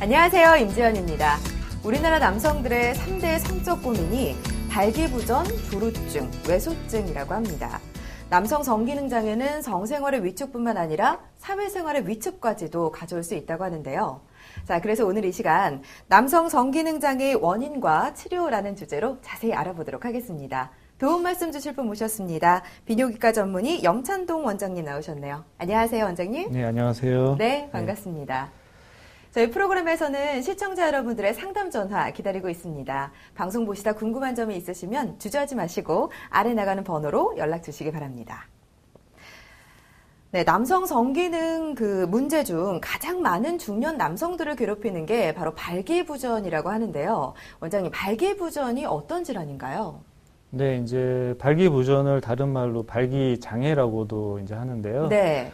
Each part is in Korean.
안녕하세요. 임지연입니다. 우리나라 남성들의 3대 성적 고민이 발기부전, 조루증, 외소증이라고 합니다. 남성 성기능장애는 성생활의 위축뿐만 아니라 사회생활의 위축까지도 가져올 수 있다고 하는데요. 자, 그래서 오늘 이 시간 남성 성기능장애의 원인과 치료라는 주제로 자세히 알아보도록 하겠습니다. 도움 말씀 주실 분 모셨습니다. 비뇨기과 전문의 염찬동 원장님 나오셨네요. 안녕하세요, 원장님. 네, 안녕하세요. 네, 반갑습니다. 저희 프로그램에서는 시청자 여러분들의 상담 전화 기다리고 있습니다. 방송 보시다 궁금한 점이 있으시면 주저하지 마시고 아래 나가는 번호로 연락 주시기 바랍니다. 네, 남성 성기능 문제 중 가장 많은 중년 남성들을 괴롭히는 게 바로 발기부전이라고 하는데요. 원장님, 발기부전이 어떤 질환인가요? 네, 이제 발기부전을 다른 말로 발기장애라고도 이제 하는데요. 네.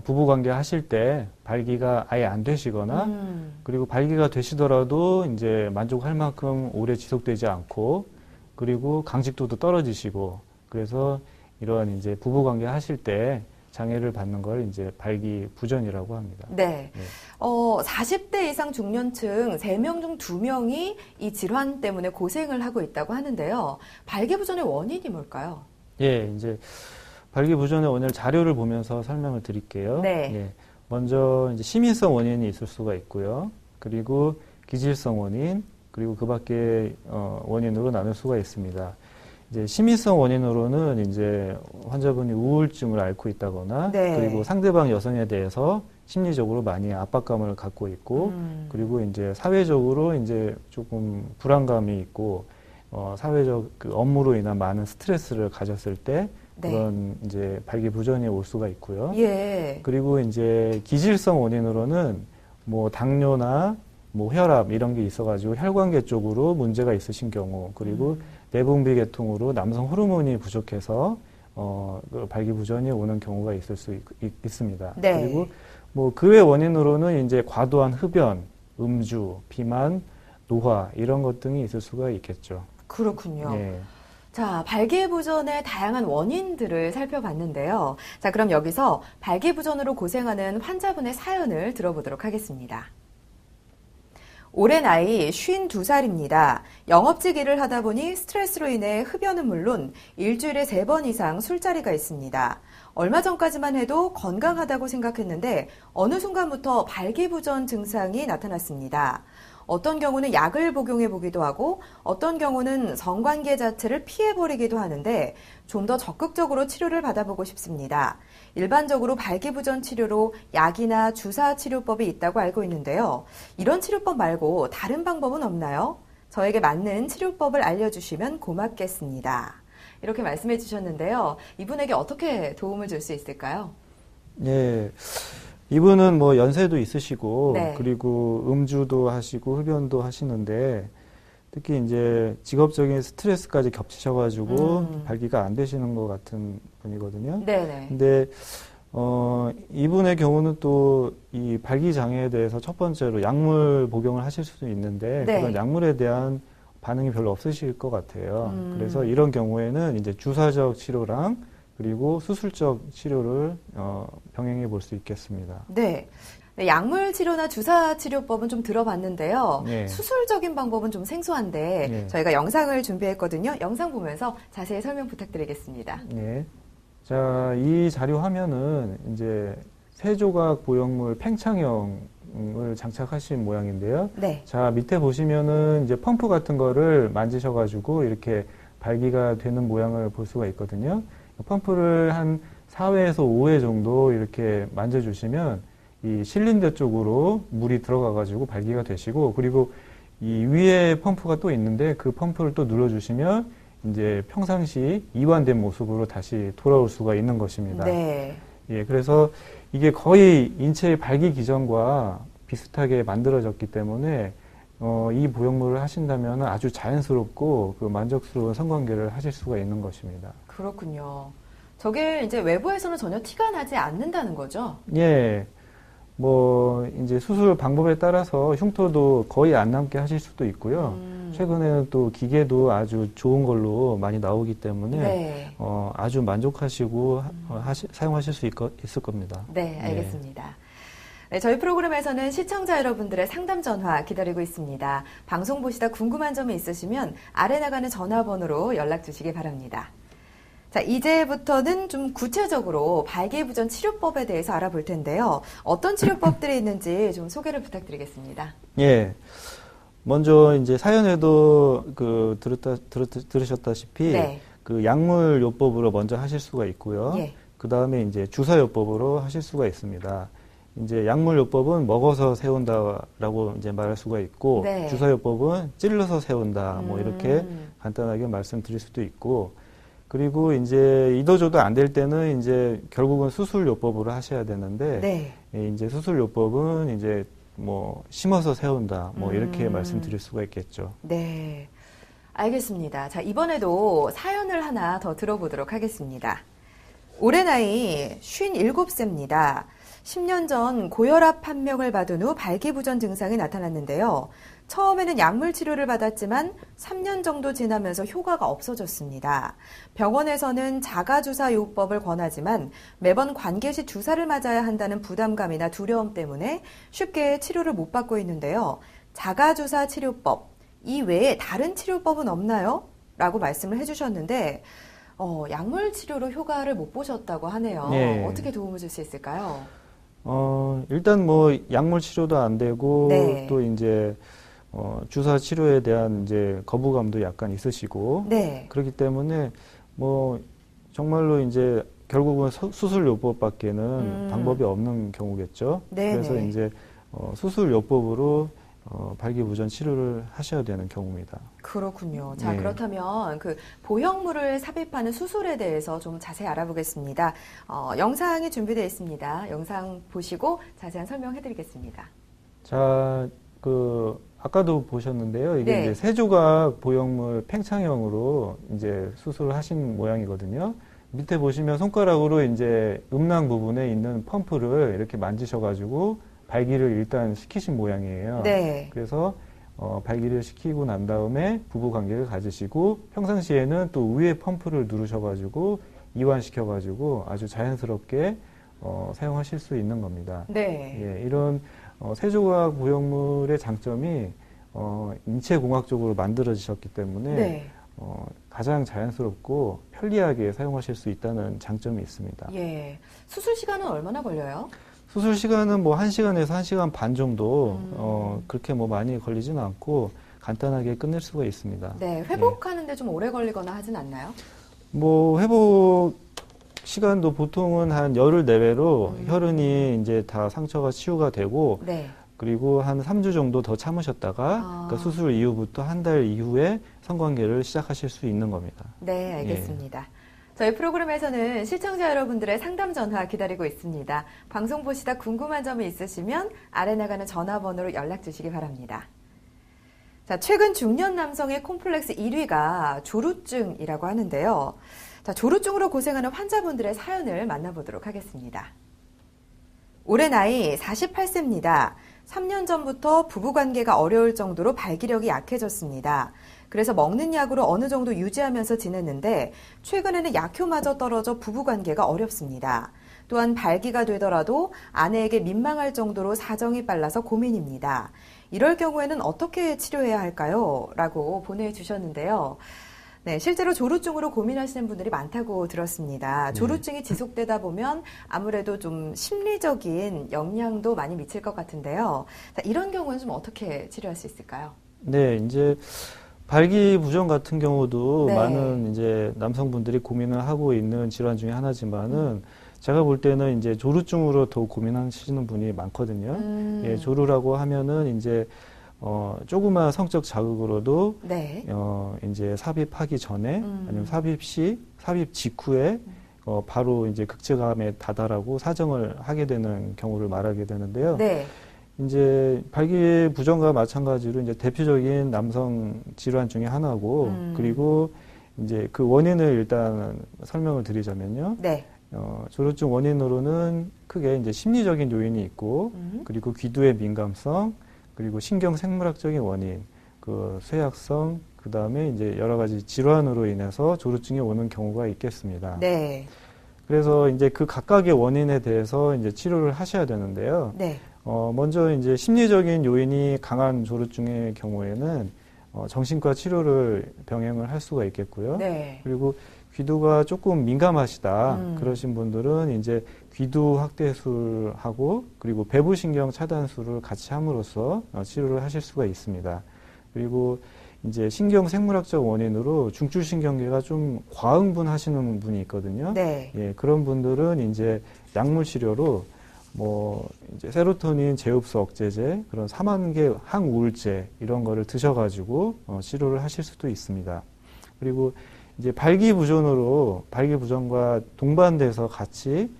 부부관계 하실 때 발기가 아예 안 되시거나 그리고 발기가 되시더라도 이제 만족할 만큼 오래 지속되지 않고 그리고 강직도도 떨어지시고 그래서 이런 이제 부부관계 하실 때 장애를 받는 걸 이제 발기부전이라고 합니다. 네. 40대 이상 중년층 3명 중 2명이 이 질환 때문에 고생을 하고 있다고 하는데요. 발기부전의 원인이 뭘까요? 예, 이제 발기부전의 원인을 자료를 보면서 설명을 드릴게요. 네. 예, 먼저 이제 심인성 원인이 있을 수가 있고요. 그리고 기질성 원인, 그리고 그 밖에 원인으로 나눌 수가 있습니다. 이제 심인성 원인으로는 이제 환자분이 우울증을 앓고 있다거나, 네. 그리고 상대방 여성에 대해서 심리적으로 많이 압박감을 갖고 있고, 그리고 이제 사회적으로 이제 조금 불안감이 있고, 사회적 업무로 인한 많은 스트레스를 가졌을 때 네. 그런 이제 발기부전이 올 수가 있고요. 예. 그리고 이제 기질성 원인으로는 뭐 당뇨나 뭐 혈압 이런 게 있어가지고 혈관계 쪽으로 문제가 있으신 경우, 그리고 내분비 계통으로 남성 호르몬이 부족해서 그 발기부전이 오는 경우가 있을 수 있습니다. 네. 그리고 뭐 그 외 원인으로는 이제 과도한 흡연, 음주, 비만, 노화 이런 것 등이 있을 수가 있겠죠. 그렇군요. 예. 자, 발기부전의 다양한 원인들을 살펴봤는데요. 자, 그럼 여기서 발기부전으로 고생하는 환자분의 사연을 들어보도록 하겠습니다. 올해 나이 52살입니다. 영업직 일을 하다 보니 스트레스로 인해 흡연은 물론 일주일에 3번 이상 술자리가 있습니다. 얼마 전까지만 해도 건강하다고 생각했는데 어느 순간부터 발기부전 증상이 나타났습니다. 어떤 경우는 약을 복용해 보기도 하고 어떤 경우는 성관계 자체를 피해버리기도 하는데 좀 더 적극적으로 치료를 받아보고 싶습니다. 일반적으로 발기부전 치료로 약이나 주사 치료법이 있다고 알고 있는데요. 이런 치료법 말고 다른 방법은 없나요? 저에게 맞는 치료법을 알려주시면 고맙겠습니다. 이렇게 말씀해 주셨는데요. 이분에게 어떻게 도움을 줄 수 있을까요? 예. 이분은 뭐 연세도 있으시고, 네. 그리고 음주도 하시고, 흡연도 하시는데, 특히 이제 직업적인 스트레스까지 겹치셔가지고, 발기가 안 되시는 것 같은 분이거든요. 네네. 근데, 이분의 경우는 또 이 발기장애에 대해서 첫 번째로 약물 복용을 하실 수도 있는데, 네. 그런 약물에 대한 반응이 별로 없으실 것 같아요. 그래서 이런 경우에는 이제 주사적 치료랑 그리고 수술적 치료를 병행해 볼 수 있겠습니다. 네. 네, 약물 치료나 주사 치료법은 좀 들어봤는데요. 네. 수술적인 방법은 좀 생소한데 네. 저희가 영상을 준비했거든요. 영상 보면서 자세히 설명 부탁드리겠습니다. 네. 자, 이 자료 화면은 이제 세조각 보형물 팽창형을 장착하신 모양인데요. 네. 자, 밑에 보시면은 이제 펌프 같은 거를 만지셔가지고 이렇게 발기가 되는 모양을 볼 수가 있거든요. 펌프를 한 4회에서 5회 정도 이렇게 만져주시면 이 실린더 쪽으로 물이 들어가가지고 발기가 되시고, 그리고 이 위에 펌프가 또 있는데 그 펌프를 또 눌러주시면 이제 평상시 이완된 모습으로 다시 돌아올 수가 있는 것입니다. 네. 예, 그래서 이게 거의 인체의 발기 기전과 비슷하게 만들어졌기 때문에 이 보형물을 하신다면 아주 자연스럽고 그 만족스러운 성관계를 하실 수가 있는 것입니다. 그렇군요. 저게 이제 외부에서는 전혀 티가 나지 않는다는 거죠? 예. 뭐 이제 수술 방법에 따라서 흉터도 거의 안 남게 하실 수도 있고요. 최근에는 또 기계도 아주 좋은 걸로 많이 나오기 때문에 네. 아주 만족하시고 사용하실 수 있을 겁니다. 네, 알겠습니다. 네, 저희 프로그램에서는 시청자 여러분들의 상담 전화 기다리고 있습니다. 방송 보시다 궁금한 점이 있으시면 아래 나가는 전화번호로 연락 주시기 바랍니다. 자, 이제부터는 좀 구체적으로 발기부전 치료법에 대해서 알아볼 텐데요. 어떤 치료법들이 있는지 좀 소개를 부탁드리겠습니다. 예. 먼저 이제 사연에도 들으셨다시피 네. 그 약물요법으로 먼저 하실 수가 있고요. 예. 그 다음에 이제 주사요법으로 하실 수가 있습니다. 이제 약물요법은 먹어서 세운다라고 이제 말할 수가 있고, 네. 주사요법은 찔러서 세운다, 뭐 이렇게 간단하게 말씀드릴 수도 있고, 그리고 이제 이도저도 안 될 때는 이제 결국은 수술요법으로 하셔야 되는데, 네. 예, 이제 수술요법은 이제 뭐 심어서 세운다, 뭐 이렇게 말씀드릴 수가 있겠죠. 네. 알겠습니다. 자, 이번에도 사연을 하나 더 들어보도록 하겠습니다. 올해 나이 57세입니다. 10년 전 고혈압 판명을 받은 후 발기부전 증상이 나타났는데요. 처음에는 약물 치료를 받았지만 3년 정도 지나면서 효과가 없어졌습니다. 병원에서는 자가주사 요법을 권하지만 매번 관계 시 주사를 맞아야 한다는 부담감이나 두려움 때문에 쉽게 치료를 못 받고 있는데요. 자가주사 치료법, 이 외에 다른 치료법은 없나요? 라고 말씀을 해주셨는데 약물 치료로 효과를 못 보셨다고 하네요. 네. 어떻게 도움을 줄 수 있을까요? 일단 뭐 약물 치료도 안 되고 네. 또 이제 주사 치료에 대한 이제 거부감도 약간 있으시고 네. 그렇기 때문에 뭐 정말로 이제 결국은 수술요법밖에는 방법이 없는 경우겠죠. 네네. 그래서 이제 수술요법으로 발기부전 치료를 하셔야 되는 경우입니다. 그렇군요. 자, 네. 그렇다면 그 보형물을 삽입하는 수술에 대해서 좀 자세히 알아보겠습니다. 영상이 준비되어 있습니다. 영상 보시고 자세한 설명해드리겠습니다. 자, 아까도 보셨는데요. 이게 네. 이제 세조각 보형물 팽창형으로 이제 수술을 하신 모양이거든요. 밑에 보시면 손가락으로 이제 음낭 부분에 있는 펌프를 이렇게 만지셔가지고 발기를 일단 시키신 모양이에요. 네. 그래서 발기를 시키고 난 다음에 부부 관계를 가지시고 평상시에는 또 위에 펌프를 누르셔가지고 이완시켜가지고 아주 자연스럽게 사용하실 수 있는 겁니다. 네. 예, 이런 세조각 보형물의 장점이 인체공학적으로 만들어지셨기 때문에 네. 가장 자연스럽고 편리하게 사용하실 수 있다는 장점이 있습니다. 예. 수술 시간은 얼마나 걸려요? 수술 시간은 뭐 1시간에서 1시간 반 정도 그렇게 뭐 많이 걸리지는 않고 간단하게 끝낼 수가 있습니다. 네. 회복하는데 좀 오래 걸리거나 하진 않나요? 뭐 회복 시간도 보통은 한 열흘 내외로 혈흔이 이제 다 상처가 치유가 되고 네. 그리고 한 3주 정도 더 참으셨다가 그러니까 수술 이후부터 한 달 이후에 성관계를 시작하실 수 있는 겁니다. 네, 알겠습니다. 저희 프로그램에서는 시청자 여러분들의 상담 전화 기다리고 있습니다. 방송 보시다 궁금한 점이 있으시면 아래 나가는 전화번호로 연락 주시기 바랍니다. 자, 최근 중년 남성의 콤플렉스 1위가 조루증이라고 하는데요. 자, 조루증으로 고생하는 환자분들의 사연을 만나보도록 하겠습니다. 올해 나이 48세입니다. 3년 전부터 부부관계가 어려울 정도로 발기력이 약해졌습니다. 그래서 먹는 약으로 어느 정도 유지하면서 지냈는데 최근에는 약효마저 떨어져 부부관계가 어렵습니다. 또한 발기가 되더라도 아내에게 민망할 정도로 사정이 빨라서 고민입니다. 이럴 경우에는 어떻게 치료해야 할까요? 라고 보내주셨는데요. 네, 실제로 조루증으로 고민하시는 분들이 많다고 들었습니다. 조루증이 지속되다 보면 아무래도 좀 심리적인 영향도 많이 미칠 것 같은데요. 자, 이런 경우는 좀 어떻게 치료할 수 있을까요? 네, 이제 발기부전 같은 경우도 네. 많은 이제 남성분들이 고민을 하고 있는 질환 중에 하나지만은 제가 볼 때는 이제 조루증으로 더 고민하시는 분이 많거든요. 예, 조루라고 하면은 이제 조그마한 성적 자극으로도 네. 이제 삽입하기 전에 아니면 삽입 시, 삽입 직후에 바로 이제 극제감에 다다라고 사정을 하게 되는 경우를 말하게 되는데요. 네. 이제 발기부전과 마찬가지로 이제 대표적인 남성 질환 중에 하나고 그리고 이제 그 원인을 일단 설명을 드리자면요. 네. 조루증 원인으로는 크게 이제 심리적인 요인이 있고 그리고 귀두의 민감성 그리고 신경 생물학적인 원인, 그 쇠약성, 그 다음에 이제 여러 가지 질환으로 인해서 조루증이 오는 경우가 있겠습니다. 네. 그래서 이제 그 각각의 원인에 대해서 이제 치료를 하셔야 되는데요. 네. 먼저 이제 심리적인 요인이 강한 조루증의 경우에는 정신과 치료를 병행을 할 수가 있겠고요. 네. 그리고 귀두가 조금 민감하시다 그러신 분들은 이제 귀두 확대술하고 그리고 배부신경 차단술을 같이 함으로써 치료를 하실 수가 있습니다. 그리고 이제 신경 생물학적 원인으로 중추신경계가 좀 과흥분하시는 분이 있거든요. 네. 예, 그런 분들은 이제 약물 치료로 뭐 이제 세로토닌 제흡수 억제제, 그런 삼환계 항우울제 이런 거를 드셔가지고 치료를 하실 수도 있습니다. 그리고 이제 발기부전과 동반돼서 같이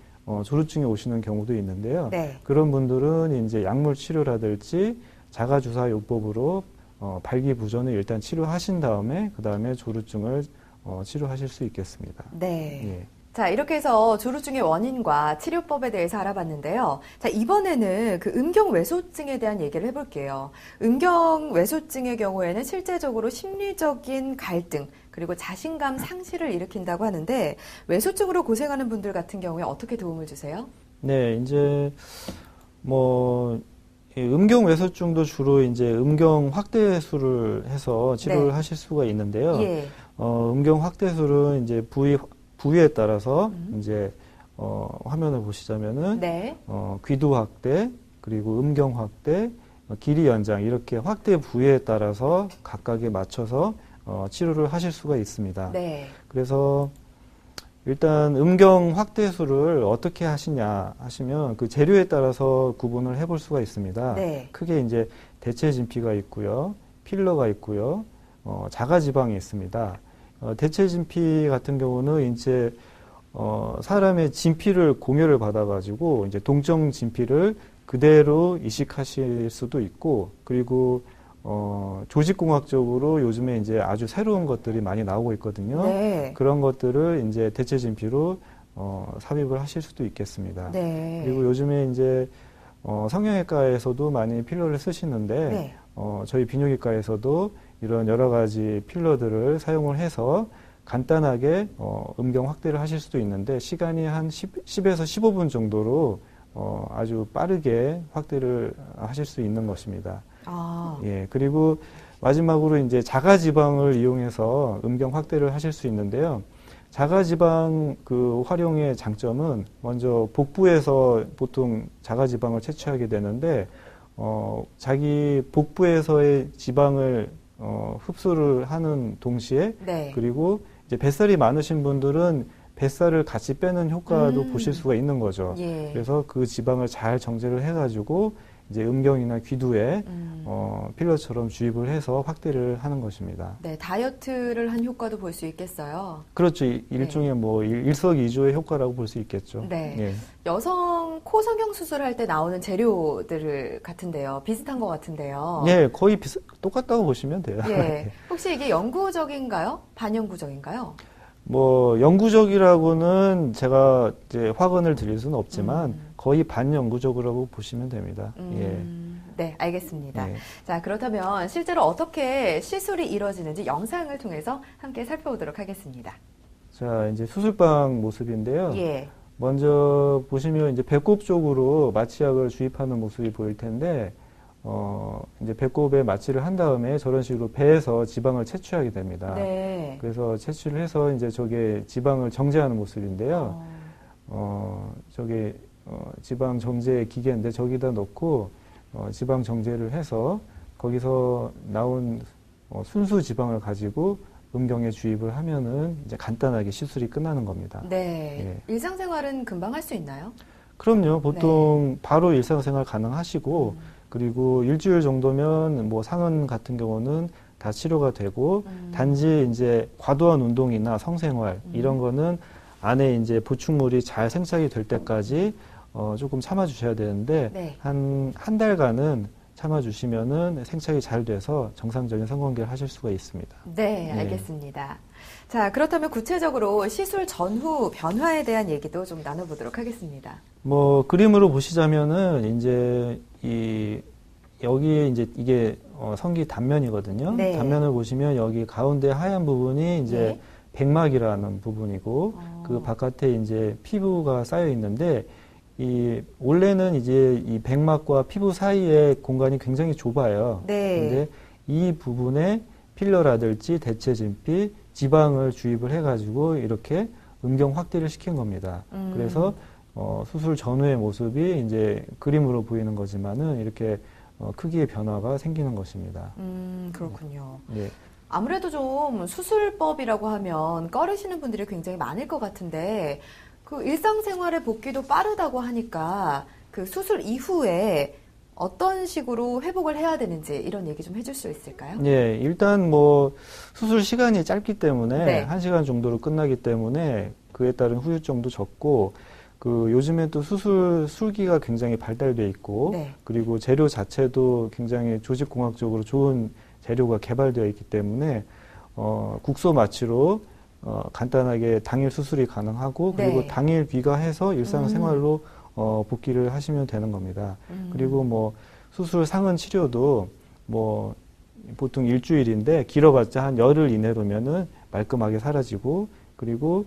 조루증이 오시는 경우도 있는데요. 네. 그런 분들은 이제 약물 치료라든지 자가주사 요법으로 발기부전을 일단 치료하신 다음에 그 다음에 조루증을 치료하실 수 있겠습니다. 네. 예. 자, 이렇게 해서 조루증의 원인과 치료법에 대해서 알아봤는데요. 자, 이번에는 그 음경외소증에 대한 얘기를 해볼게요. 음경외소증의 경우에는 실제적으로 심리적인 갈등, 그리고 자신감 상실을 일으킨다고 하는데, 외소증으로 고생하는 분들 같은 경우에 어떻게 도움을 주세요? 네, 이제 뭐 이 음경외소증도 주로 이제 음경 확대술을 해서 치료를 네. 하실 수가 있는데요. 예. 음경 확대술은 이제 부위에 따라서 이제 화면을 보시자면은 네. 귀두 확대, 그리고 음경 확대, 길이 연장 이렇게 확대 부위에 따라서 각각에 맞춰서 치료를 하실 수가 있습니다. 네. 그래서 일단 음경 확대술을 어떻게 하시냐 하시면 그 재료에 따라서 구분을 해볼 수가 있습니다. 네. 크게 이제 대체 진피가 있고요, 필러가 있고요, 자가지방이 있습니다. 대체 진피 같은 경우는 이제 사람의 진피를 공여를 받아가지고 이제 동적 진피를 그대로 이식하실 수도 있고, 그리고 조직공학적으로 요즘에 이제 아주 새로운 것들이 많이 나오고 있거든요. 네. 그런 것들을 이제 대체 진피로 삽입을 하실 수도 있겠습니다. 네. 그리고 요즘에 이제 성형외과에서도 많이 필러를 쓰시는데 네. 저희 비뇨기과에서도 이런 여러 가지 필러들을 사용을 해서 간단하게 음경 확대를 하실 수도 있는데 시간이 한 10에서 15분 정도로 아주 빠르게 확대를 하실 수 있는 것입니다. 아. 예, 그리고 마지막으로 이제 자가지방을 이용해서 음경 확대를 하실 수 있는데요. 자가지방 그 활용의 장점은 먼저 복부에서 보통 자가지방을 채취하게 되는데 자기 복부에서의 지방을 흡수를 하는 동시에 네. 그리고 이제 뱃살이 많으신 분들은 뱃살을 같이 빼는 효과도 보실 수가 있는 거죠. 예. 그래서 그 지방을 잘 정제를 해가지고 이제 음경이나 귀두에 필러처럼 주입을 해서 확대를 하는 것입니다. 네, 다이어트를 한 효과도 볼 수 있겠어요. 그렇죠. 일종의 뭐 일석이조의 효과라고 볼 수 있겠죠. 네. 예. 여성 코 성형 수술할 때 나오는 재료들 같은데요. 비슷한 것 같은데요. 예, 거의 똑같다고 보시면 돼요. 예. 혹시 이게 영구적인가요? 반영구적인가요? 뭐 영구적이라고는 제가 이제 확언을 드릴 수는 없지만 거의 반영구적이라고 보시면 됩니다. 네, 알겠습니다. 예. 자, 그렇다면 실제로 어떻게 시술이 이루어지는지 영상을 통해서 함께 살펴보도록 하겠습니다. 자, 이제 수술방 모습인데요. 예. 먼저 보시면 이제 배꼽 쪽으로 마취약을 주입하는 모습이 보일 텐데, 이제 배꼽에 마취를 한 다음에 저런 식으로 배에서 지방을 채취하게 됩니다. 네. 그래서 채취를 해서 이제 저게 지방을 정제하는 모습인데요. 저게 지방 정제 기계인데 저기다 넣고 지방 정제를 해서 거기서 나온 순수 지방을 가지고 음경에 주입을 하면은 이제 간단하게 시술이 끝나는 겁니다. 네. 예. 일상생활은 금방 할 수 있나요? 그럼요. 보통 바로 일상생활 가능하시고 그리고 일주일 정도면 뭐 상흔 같은 경우는 다 치료가 되고 단지 이제 과도한 운동이나 성생활 이런 거는 안에 이제 보충물이 잘 생착이 될 때까지 조금 참아주셔야 되는데 네. 한 달간은 참아주시면은 생착이 잘 돼서 정상적인 성관계를 하실 수가 있습니다. 네, 알겠습니다. 자, 그렇다면 구체적으로 시술 전후 변화에 대한 얘기도 좀 나눠보도록 하겠습니다. 뭐 그림으로 보시자면은 이제 여기에 이제 이게 성기 단면이거든요. 네. 단면을 보시면 여기 가운데 하얀 부분이 이제 네. 백막이라는 부분이고 그 바깥에 이제 피부가 쌓여 있는데 원래는 이제 이 백막과 피부 사이의 공간이 굉장히 좁아요. 네. 근데 이 부분에 필러라든지 대체 진피, 지방을 주입을 해가지고 이렇게 음경 확대를 시킨 겁니다. 그래서 수술 전후의 모습이 이제 그림으로 보이는 거지만은 이렇게 크기의 변화가 생기는 것입니다. 그렇군요. 네. 아무래도 좀 수술법이라고 하면 꺼리시는 분들이 굉장히 많을 것 같은데 그 일상생활의 복귀도 빠르다고 하니까 그 수술 이후에 어떤 식으로 회복을 해야 되는지 이런 얘기 좀 해줄 수 있을까요? 예, 일단 뭐 수술 시간이 짧기 때문에 네. 1시간 정도로 끝나기 때문에 그에 따른 후유증도 적고 그 요즘에 또 수술 술기가 굉장히 발달돼 있고 네. 그리고 재료 자체도 굉장히 조직공학적으로 좋은 재료가 개발되어 있기 때문에 국소 마취로 간단하게 당일 수술이 가능하고 그리고 네. 당일 귀가해서 일상생활로 복귀를 하시면 되는 겁니다. 그리고 뭐 수술 상흔 치료도 뭐 보통 일주일인데 길어봤자 한 열흘 이내로면은 말끔하게 사라지고 그리고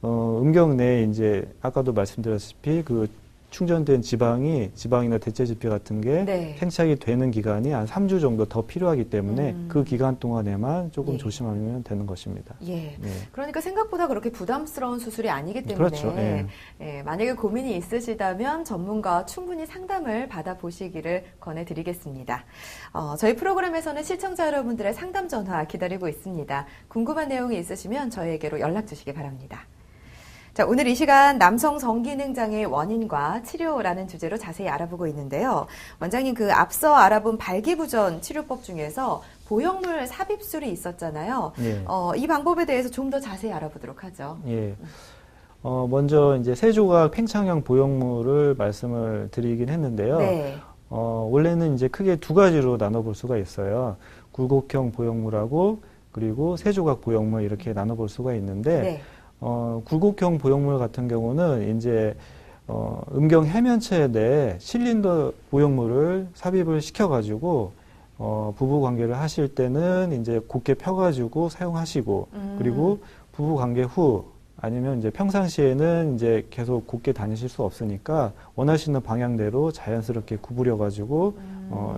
음경 내에 이제 아까도 말씀드렸다시피 그 충전된 지방이나 대체 지피 같은 게 네. 생착이 되는 기간이 한 3주 정도 더 필요하기 때문에 그 기간 동안에만 조금 예. 조심하면 되는 것입니다. 예. 네. 그러니까 생각보다 그렇게 부담스러운 수술이 아니기 때문에 그렇죠. 예. 예, 만약에 고민이 있으시다면 전문가와 충분히 상담을 받아보시기를 권해드리겠습니다. 저희 프로그램에서는 시청자 여러분들의 상담 전화 기다리고 있습니다. 궁금한 내용이 있으시면 저희에게로 연락 주시기 바랍니다. 자, 오늘 이 시간 남성 성기능장애 원인과 치료라는 주제로 자세히 알아보고 있는데요. 원장님, 그 앞서 알아본 발기부전 치료법 중에서 보형물 삽입술이 있었잖아요. 예. 이 방법에 대해서 좀 더 자세히 알아보도록 하죠. 예. 먼저 이제 세 조각 팽창형 보형물을 말씀을 드리긴 했는데요. 네. 원래는 이제 크게 두 가지로 나눠볼 수가 있어요. 굴곡형 보형물하고 그리고 세 조각 보형물 이렇게 나눠볼 수가 있는데 네. 굴곡형 보형물 같은 경우는 이제 음경 해면체 내에 실린더 보형물을 삽입을 시켜가지고 부부 관계를 하실 때는 이제 곧게 펴가지고 사용하시고 그리고 부부 관계 후 아니면 이제 평상시에는 이제 계속 곧게 다니실 수 없으니까 원하시는 방향대로 자연스럽게 구부려가지고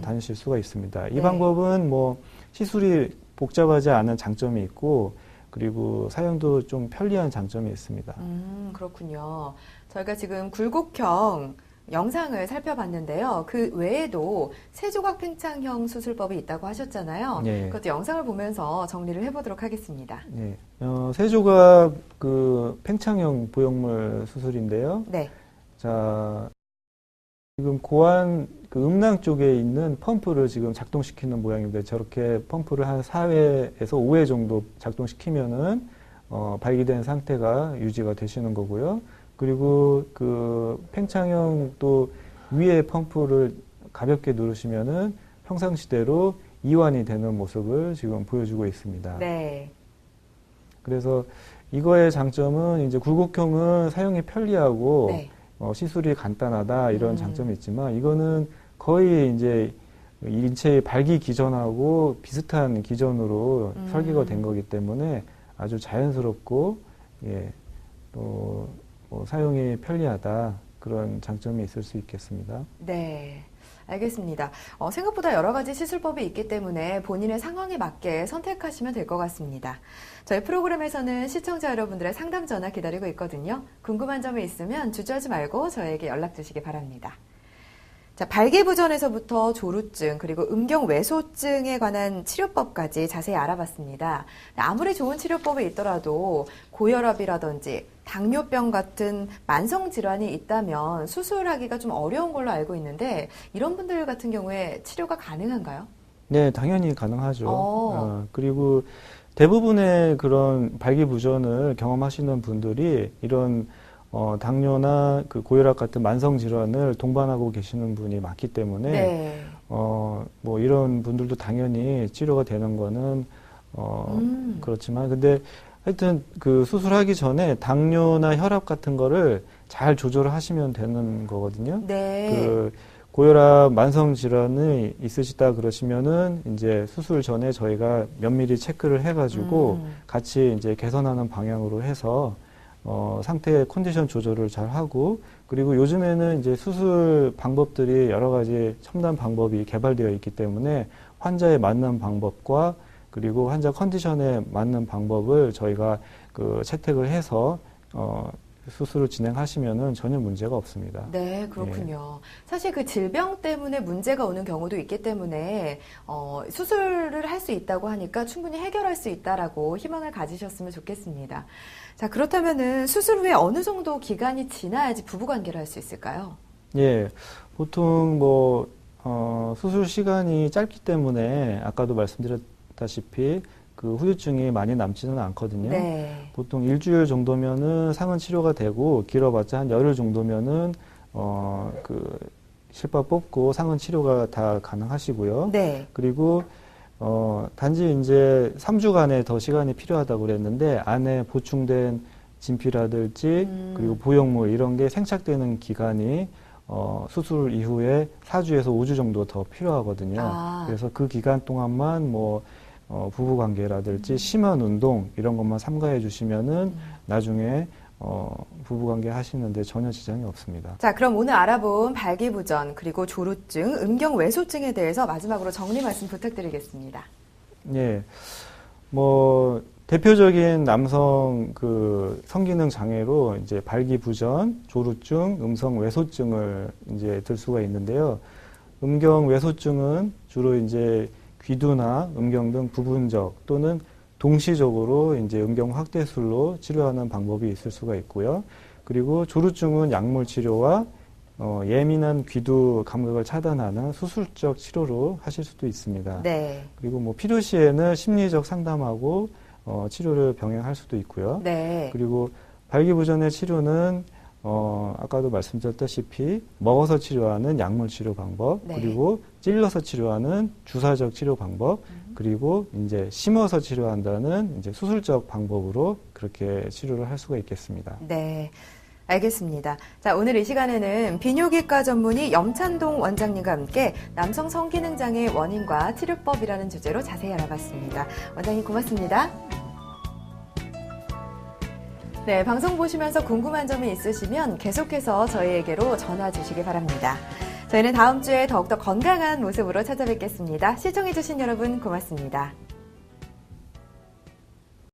다니실 수가 있습니다. 이 네. 방법은 뭐 시술이 복잡하지 않은 장점이 있고 그리고 사용도 좀 편리한 장점이 있습니다. 그렇군요. 저희가 지금 굴곡형 영상을 살펴봤는데요. 그 외에도 세조각 팽창형 수술법이 있다고 하셨잖아요. 예. 그것도 영상을 보면서 정리를 해보도록 하겠습니다. 네. 세 조각 그 팽창형 보형물 수술인데요. 네. 자, 지금 고안 그 음낭 쪽에 있는 펌프를 지금 작동시키는 모양인데 저렇게 펌프를 한 4회에서 5회 정도 작동시키면은 발기된 상태가 유지가 되시는 거고요. 그리고 그 팽창형 또 위에 펌프를 가볍게 누르시면은 평상시대로 이완이 되는 모습을 지금 보여주고 있습니다. 네. 그래서 이거의 장점은 이제 굴곡형은 사용이 편리하고 네. 시술이 간단하다 이런 장점이 있지만 이거는 거의 이제 인체의 발기 기전하고 비슷한 기전으로 설계가 된 거기 때문에 아주 자연스럽고 예, 또 사용이 편리하다 그런 장점이 있을 수 있겠습니다. 네. 알겠습니다. 생각보다 여러 가지 시술법이 있기 때문에 본인의 상황에 맞게 선택하시면 될 것 같습니다. 저희 프로그램에서는 시청자 여러분들의 상담 전화 기다리고 있거든요. 궁금한 점이 있으면 주저하지 말고 저에게 연락 주시기 바랍니다. 자, 발기부전에서부터 조루증 그리고 음경외소증에 관한 치료법까지 자세히 알아봤습니다. 아무리 좋은 치료법이 있더라도 고혈압이라든지 당뇨병 같은 만성 질환이 있다면 수술하기가 좀 어려운 걸로 알고 있는데 이런 분들 같은 경우에 치료가 가능한가요? 네, 당연히 가능하죠. 그리고 대부분의 그런 발기부전을 경험하시는 분들이 이런 당뇨나 그 고혈압 같은 만성 질환을 동반하고 계시는 분이 많기 때문에 네. 뭐 이런 분들도 당연히 치료가 되는 거는 그렇지만 근데 하여튼 그 수술하기 전에 당뇨나 혈압 같은 거를 잘 조절을 하시면 되는 거거든요. 네. 그 고혈압 만성 질환이 있으시다 그러시면은 이제 수술 전에 저희가 면밀히 체크를 해가지고 같이 이제 개선하는 방향으로 해서 상태 컨디션 조절을 잘 하고 그리고 요즘에는 이제 수술 방법들이 여러 가지 첨단 방법이 개발되어 있기 때문에 환자에 맞는 방법과 그리고 환자 컨디션에 맞는 방법을 저희가 그 채택을 해서 수술을 진행하시면은 전혀 문제가 없습니다. 네, 그렇군요. 사실 그 질병 때문에 문제가 오는 경우도 있기 때문에 수술을 할 수 있다고 하니까 충분히 해결할 수 있다라고 희망을 가지셨으면 좋겠습니다. 자, 그렇다면은 수술 후에 어느 정도 기간이 지나야지 부부관계를 할 수 있을까요? 예, 보통 뭐 수술 시간이 짧기 때문에 아까도 말씀드렸다시피 그 후유증이 많이 남지는 않거든요. 네. 보통 일주일 정도면은 상흔 치료가 되고 길어봤자 한 열흘 정도면은 그 실밥 뽑고 상흔 치료가 다 가능하시고요. 네. 그리고 단지 이제 3주간의 더 시간이 필요하다고 그랬는데 안에 보충된 진피라든지 그리고 보형물 이런 게 생착되는 기간이 수술 이후에 4주에서 5주 정도 더 필요하거든요. 그래서 그 기간 동안만 뭐 부부 관계라든지 심한 운동 이런 것만 삼가해 주시면은 나중에 부부 관계 하시는데 전혀 지장이 없습니다. 자, 그럼 오늘 알아본 발기부전 그리고 조루증, 음경외소증에 대해서 마지막으로 정리 말씀 부탁드리겠습니다. 예, 뭐 대표적인 남성 그 성기능 장애로 이제 발기부전, 조루증, 음성외소증을 이제 들 수가 있는데요. 음경외소증은 주로 이제 귀두나 음경 등 부분적 또는 동시적으로 이제 음경 확대술로 치료하는 방법이 있을 수가 있고요. 그리고 조루증은 약물 치료와 예민한 귀두 감각을 차단하는 수술적 치료로 하실 수도 있습니다. 네. 그리고 뭐 필요시에는 심리적 상담하고 치료를 병행할 수도 있고요. 네. 그리고 발기부전의 치료는 아까도 말씀드렸다시피 먹어서 치료하는 약물 치료 방법, 네. 그리고 찔러서 치료하는 주사적 치료 방법, 그리고 이제 심어서 치료한다는 이제 수술적 방법으로 그렇게 치료를 할 수가 있겠습니다. 네. 알겠습니다. 자, 오늘 이 시간에는 비뇨기과 전문의 염찬동 원장님과 함께 남성 성기능 장애의 원인과 치료법이라는 주제로 자세히 알아봤습니다. 원장님 고맙습니다. 네, 방송 보시면서 궁금한 점이 있으시면 계속해서 저희에게로 전화 주시기 바랍니다. 저희는 다음 주에 더욱더 건강한 모습으로 찾아뵙겠습니다. 시청해주신 여러분 고맙습니다.